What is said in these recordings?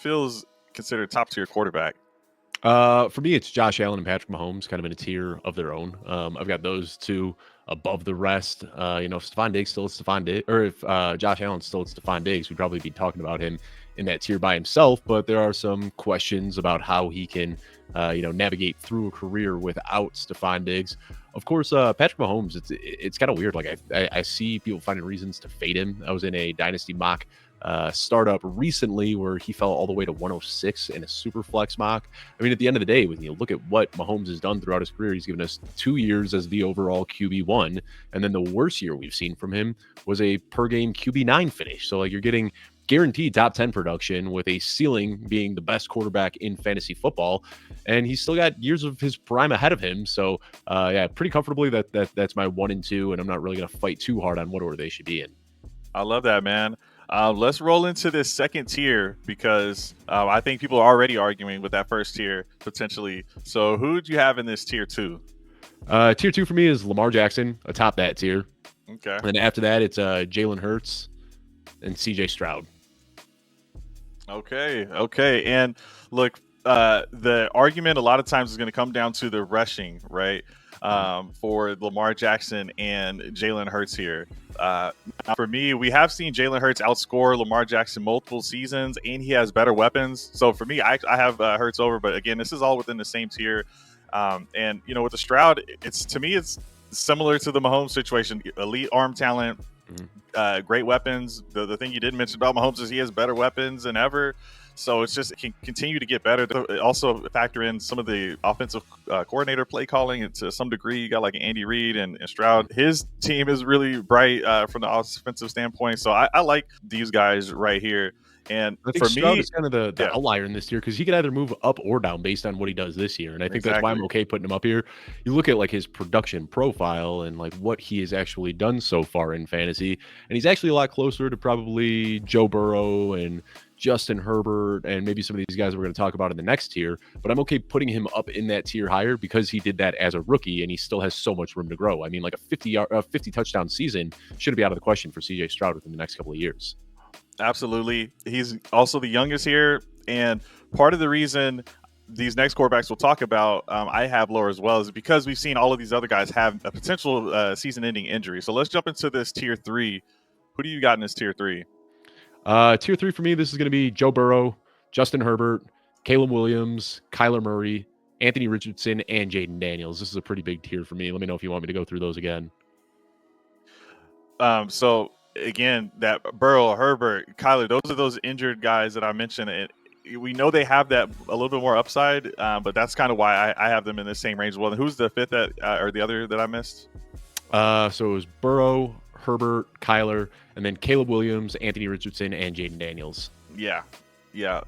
Fields considered top tier quarterback? For me, it's Josh Allen and Patrick Mahomes, kind of in a tier of their own. I've got those two above the rest. If Stephon Diggs still is Stephon Diggs, or if Josh Allen still is Stephon Diggs, we'd probably be talking about him in that tier by himself. But there are some questions about how he can, navigate through a career without Stephon Diggs. Of course, Patrick Mahomes, it's kind of weird. Like I see people finding reasons to fade him. I was in a Dynasty mock startup recently where he fell all the way to 106 in a super flex mock. I mean, at the end of the day, when you look at what Mahomes has done throughout his career, he's given us 2 years as the overall QB1. And then the worst year we've seen from him was a per game QB9 finish. So like you're getting guaranteed top 10 production with a ceiling being the best quarterback in fantasy football. And he's still got years of his prime ahead of him. So pretty comfortably that's my 1 and 2. And I'm not really going to fight too hard on what order they should be in. I love that, man. Let's roll into this second tier because I think people are already arguing with that first tier potentially. So who would you have in this tier 2? Tier 2 for me is Lamar Jackson atop that tier. Okay. And after that, it's Jalen Hurts and CJ Stroud. Okay. And look, the argument a lot of times is going to come down to the rushing, right? For Lamar Jackson and Jalen Hurts here. For me, we have seen Jalen Hurts outscore Lamar Jackson multiple seasons, and he has better weapons. So for me, I have Hurts over. But again, this is all within the same tier. And with the Stroud, it's similar to the Mahomes situation. Elite arm talent, great weapons. The thing you didn't mention about Mahomes is he has better weapons than ever. So it's just, it can continue to get better. Also factor in some of the offensive coordinator play calling. And to some degree, you got like Andy Reid and Stroud. His team is really bright from the offensive standpoint. So I like these guys right here. And I think for Stroud me, is kind of the outlier in this year because he could either move up or down based on what he does this year. And I think that's why I'm okay putting him up here. You look at like his production profile and like what he has actually done so far in fantasy, and he's actually a lot closer to probably Joe Burrow and Justin Herbert and maybe some of these guys we're going to talk about in the next tier. But I'm okay putting him up in that tier higher because he did that as a rookie and he still has so much room to grow. I mean, like a 50 touchdown season shouldn't be out of the question for CJ Stroud within the next couple of years. Absolutely. He's also the youngest here. And part of the reason these next quarterbacks we'll talk about, I have lower as well, is because we've seen all of these other guys have a potential season-ending injury. So let's jump into this tier 3. Who do you got in this tier 3? Tier 3 for me, this is going to be Joe Burrow, Justin Herbert, Caleb Williams, Kyler Murray, Anthony Richardson, and Jaden Daniels. This is a pretty big tier for me. Let me know if you want me to go through those again. So again, that Burrow, Herbert, Kyler, those are those injured guys that I mentioned. And we know they have that a little bit more upside, but that's kind of why I have them in the same range as well. And who's the fifth or the other that I missed? So it was Burrow, Herbert, Kyler, and then Caleb Williams, Anthony Richardson, and Jaden Daniels. Yeah.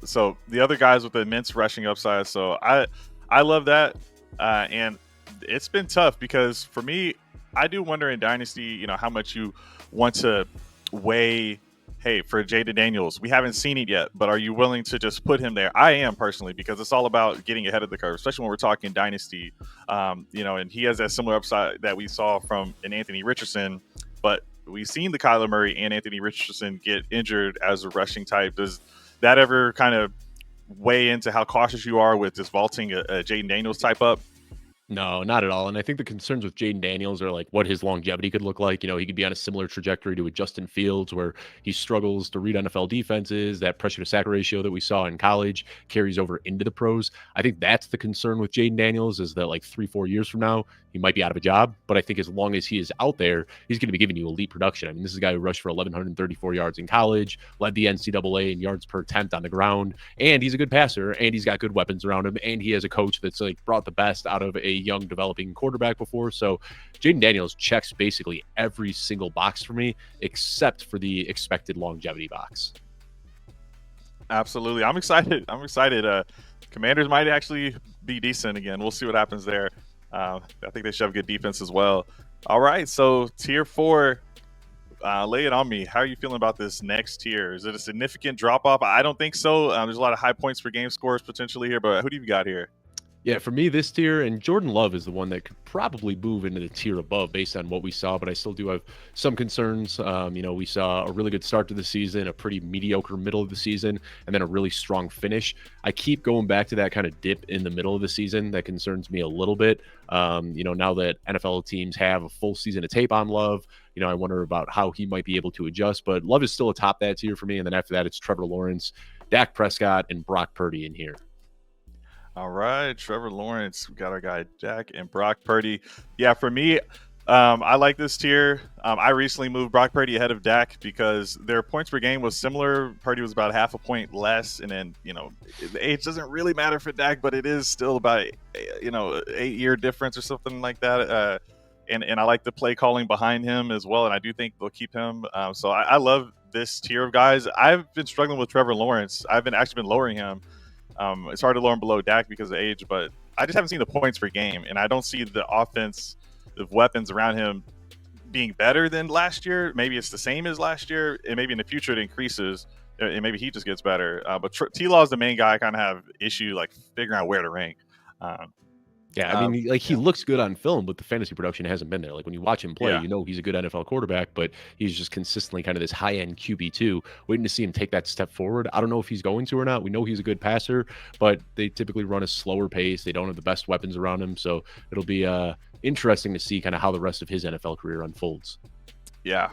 So the other guys with the immense rushing upside. So I love that. And it's been tough because for me, I do wonder in Dynasty, how much you want to weigh, hey, for Jaden Daniels, we haven't seen it yet, but are you willing to just put him there? I am personally, because it's all about getting ahead of the curve, especially when we're talking Dynasty, and he has that similar upside that we saw from an Anthony Richardson, but we've seen the Kyler Murray and Anthony Richardson get injured as a rushing type. Does that ever kind of weigh into how cautious you are with just vaulting a Jaden Daniels type up? No, not at all. And I think the concerns with Jaden Daniels are like what his longevity could look like. He could be on a similar trajectory to a Justin Fields where he struggles to read NFL defenses. That pressure to sack ratio that we saw in college carries over into the pros. I think that's the concern with Jaden Daniels is that like 3-4 years from now, he might be out of a job. But I think as long as he is out there, he's going to be giving you elite production. I mean, this is a guy who rushed for 1,134 yards in college, led the NCAA in yards per attempt on the ground. And he's a good passer and he's got good weapons around him. And he has a coach that's like brought the best out of a young developing quarterback before. So Jaden Daniels checks basically every single box for me, except for the expected longevity box. Absolutely. I'm excited. Commanders might actually be decent again. We'll see what happens there. I think they should have good defense as well. All right. So tier 4, lay it on me. How are you feeling about this next tier? Is it a significant drop off? I don't think so. There's a lot of high points per game scores potentially here, but who do you got here? Yeah, for me, this tier and Jordan Love is the one that could probably move into the tier above based on what we saw, but I still do have some concerns. We saw a really good start to the season, a pretty mediocre middle of the season, and then a really strong finish. I keep going back to that kind of dip in the middle of the season. That concerns me a little bit. Now that NFL teams have a full season of tape on Love, I wonder about how he might be able to adjust, but Love is still atop that tier for me. And then after that, it's Trevor Lawrence, Dak Prescott, and Brock Purdy in here. All right, Trevor Lawrence. We got our guy Jack and Brock Purdy. Yeah, for me, I like this tier. I recently moved Brock Purdy ahead of Dak because their points per game was similar. Purdy was about half a point less, and then the age doesn't really matter for Dak, but it is still about 8-year difference or something like that. And I like the play calling behind him as well, and I do think they'll keep him. So I love this tier of guys. I've been struggling with Trevor Lawrence. I've actually been lowering him. It's hard to lower him below Dak because of age, but I just haven't seen the points per game, and I don't see the offensive weapons around him being better than last year. Maybe it's the same as last year, and maybe in the future it increases, and maybe he just gets better. But T-Law is the main guy I kind of have issue like figuring out where to rank. Yeah, I mean, he looks good on film, but the fantasy production hasn't been there. Like when you watch him play, he's a good NFL quarterback, but he's just consistently kind of this high-end QB2, waiting to see him take that step forward. I don't know if he's going to or not. We know he's a good passer, but they typically run a slower pace. They don't have the best weapons around him, so it'll be interesting to see kind of how the rest of his NFL career unfolds. I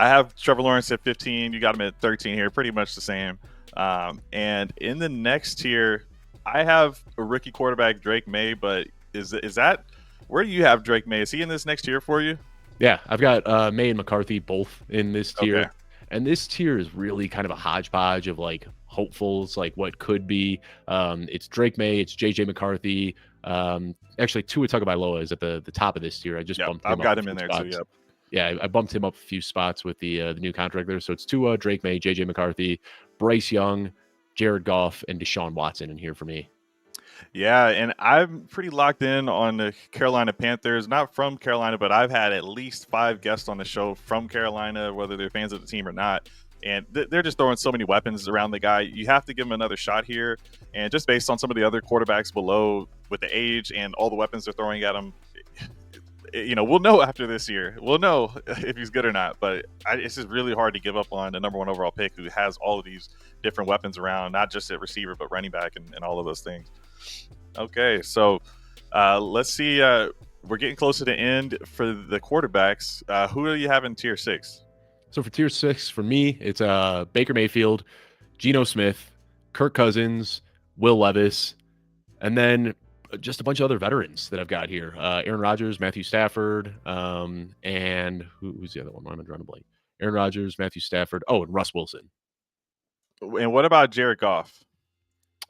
have Trevor Lawrence at 15. You got him at 13 here, pretty much the same. And in the next tier, I have a rookie quarterback, Drake May, but is that where do you have Drake May? Is he in this next tier for you? Yeah, I've got May and McCarthy both in this tier. Okay. And this tier is really kind of a hodgepodge of like hopefuls, like what could be. It's Drake May, it's JJ McCarthy. Actually, Tua Tagovailoa is at the top of this tier. I just bumped him I've up got him in there spots. too. Yep. Yeah, I bumped him up a few spots with the new contract there. So it's Tua, Drake May, JJ McCarthy, Bryce Young, Jared Goff, and Deshaun Watson in here for me. Yeah, and I'm pretty locked in on the Carolina Panthers. Not from Carolina, but I've had at least 5 guests on the show from Carolina, whether they're fans of the team or not. And they're just throwing so many weapons around the guy. You have to give him another shot here. And just based on some of the other quarterbacks below with the age and all the weapons they're throwing at him, we'll know after this year. We'll know if he's good or not. But it's just really hard to give up on the number 1 overall pick who has all of these different weapons around, not just at receiver, but running back and all of those things. Okay, so let's see. We're getting close to the end for the quarterbacks. Who do you have in tier 6? So for tier 6, for me, it's Baker Mayfield, Geno Smith, Kirk Cousins, Will Levis, and then just a bunch of other veterans that I've got here. Aaron Rodgers, Matthew Stafford, and who's the other one? Why am I drawing a blank? Aaron Rodgers, Matthew Stafford. Oh, and Russ Wilson. And what about Jared Goff?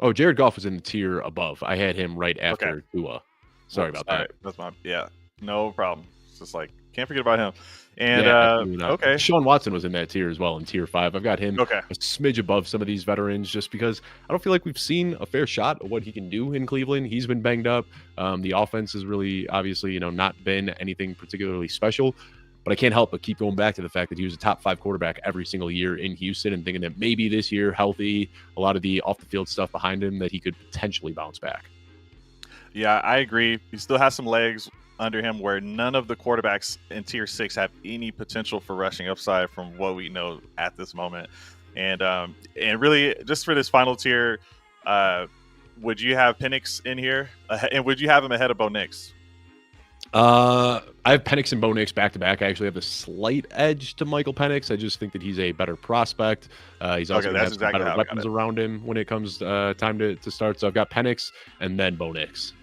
Oh, Jared Goff was in the tier above. I had him right after Tua. Sorry about that. Right. That's no problem. It's just like, can't forget about him. And okay. Deshaun Watson was in that tier as well in tier 5. I've got him a smidge above some of these veterans just because I don't feel like we've seen a fair shot of what he can do in Cleveland. He's been banged up. The offense has really obviously, not been anything particularly special. But I can't help but keep going back to the fact that he was a top 5 quarterback every single year in Houston and thinking that maybe this year, healthy, a lot of the off-the-field stuff behind him, that he could potentially bounce back. Yeah, I agree. He still has some legs under him where none of the quarterbacks in tier 6 have any potential for rushing upside from what we know at this moment. And really, just for this final tier, would you have Penix in here? And would you have him ahead of Bo Nix? I have Penix and Bo Nix back to back. I actually have a slight edge to Michael Penix. I just think that he's a better prospect. He's also got better weapons around him when it comes time to start. So I've got Penix and then Bo Nix.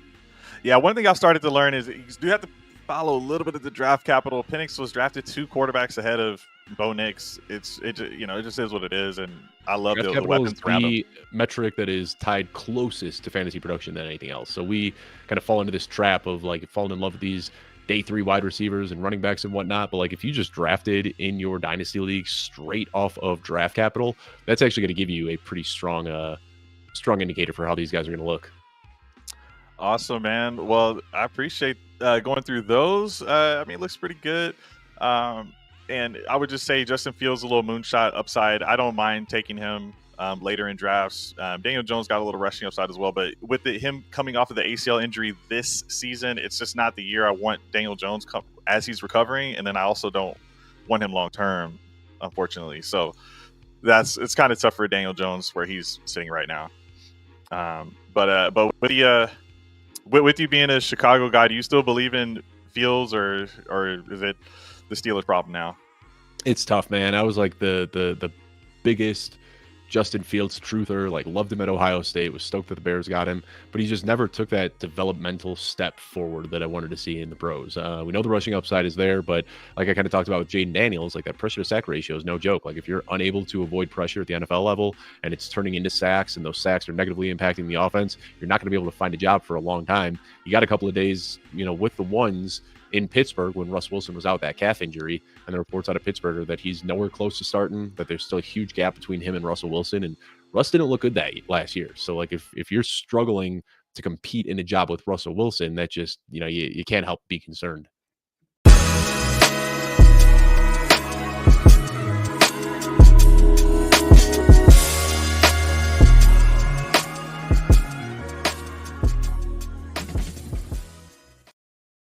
Yeah, one thing I've started to learn is you do have to follow a little bit of the draft capital. Penix was drafted 2 quarterbacks ahead of Bo Nix. It just is what it is, and I love the weapons around him. The metric that is tied closest to fantasy production than anything else. So we kind of fall into this trap of like falling in love with these day 3 wide receivers and running backs and whatnot. But like if you just drafted in your dynasty league straight off of draft capital, that's actually going to give you a pretty strong indicator for how these guys are going to look. Awesome, man. Well, I appreciate going through those. It looks pretty good. And I would just say Justin Fields a little moonshot upside. I don't mind taking him later in drafts. Daniel Jones got a little rushing upside as well, but with him coming off of the ACL injury this season, it's just not the year I want Daniel Jones as he's recovering, and then I also don't want him long term, unfortunately. So it's kind of tough for Daniel Jones where he's sitting right now. But with you being a Chicago guy, do you still believe in Fields, or is it the Steelers' problem now? It's tough, man. I was like the biggest Justin Fields truther, like loved him at Ohio State, was stoked that the Bears got him, but he just never took that developmental step forward that I wanted to see in the pros. We know the rushing upside is there, but like I kind of talked about with Jaden Daniels, like that pressure to sack ratio is no joke. Like if you're unable to avoid pressure at the NFL level and it's turning into sacks and those sacks are negatively impacting the offense, you're not going to be able to find a job for a long time. You got a couple of days, with the ones in Pittsburgh when Russ Wilson was out, that calf injury, and the reports out of Pittsburgh are that he's nowhere close to starting, that there's still a huge gap between him and Russell Wilson, and Russ didn't look good that last year. So like if you're struggling to compete in a job with Russell Wilson, that just, you can't help be concerned.